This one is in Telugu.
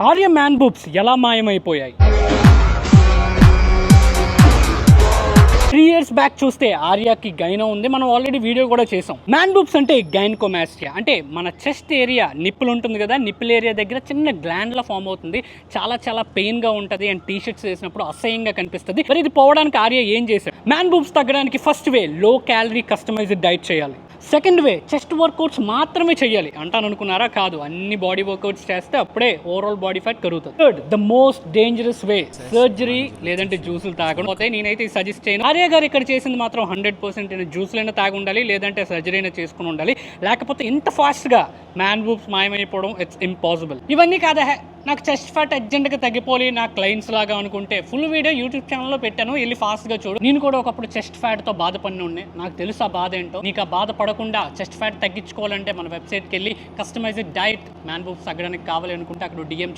ఆర్య మ్యాన్ బూబ్స్ ఎలా మాయమైపోయాయి? 3 years బ్యాక్ చూస్తే ఆర్యాకి గైన ఉంది. మనం ఆల్రెడీ వీడియో కూడా చేసాం. మ్యాన్ బూబ్స్ అంటే గైనకోమాస్టియా, అంటే మన చెస్ట్ ఏరియా నిప్పులు ఉంటుంది కదా, నిప్పుల్ ఏరియా దగ్గర చిన్న గ్లాండ్ లా ఫామ్ అవుతుంది. చాలా పెయిన్ గా ఉంటుంది అండ్ టీ షర్ట్స్ వేసినప్పుడు అసహ్యంగా కనిపిస్తుంది. మరి ఇది పోవడానికి ఆర్య ఏం చేశాడు? మ్యాన్ బూబ్స్ తగ్గడానికి first way low calorie customized diet చేయాలి. సెకండ్ వే చెస్ట్ వర్కౌట్స్ మాత్రమే చేయాలి. అంటాను అనుకున్నారా? కాదు, అన్ని బాడీ వర్కౌట్స్ చేస్తే అప్పుడే ఓవరాల్ బాడీ ఫ్యాట్ కరుగుతుంది. Third, the most dangerous way surgery లేదంటే జ్యూసులు తాగడం. పోతే నేనైతే సజెస్ట్ చేయను. ఆర్య గారు ఇక్కడ చేసింది మాత్రం 100% జ్యూస్లైనా తాగి ఉండాలి, లేదంటే సర్జరీ అయినా చేసుకుని ఉండాలి. లేకపోతే ఇంత ఫాస్ట్గా మ్యాన్ బూబ్స్ మాయమైపోవడం ఇట్స్ ఇంపాసిబుల్. ఇవన్నీ కాదా, నాకు చెస్ట్ ఫ్యాట్ అర్జెంట్గా తగ్గిపోయి నా క్లయింట్స్ లాగా అనుకుంటే ఫుల్ వీడియో యూట్యూబ్ ఛానల్లో పెట్టాను, వెళ్ళి ఫాస్ట్గా చూడు. నేను కూడా ఒకప్పుడు చెస్ట్ ఫ్యాట్తో బాధపడిన ఉండే, నాకు తెలుసు ఆ బాధ ఏంటో. నీకు ఆ బాధ పడకుండా చెస్ట్ ఫ్యాట్ తగ్గించుకోవాలంటే మన వెబ్సైట్కి వెళ్ళి కస్టమైజ్డ్ డైట్ మ్యాన్ బూబ్స్ తగ్గడానికి కావాలి అనుకుంటే అక్కడ డిఎం చేయి.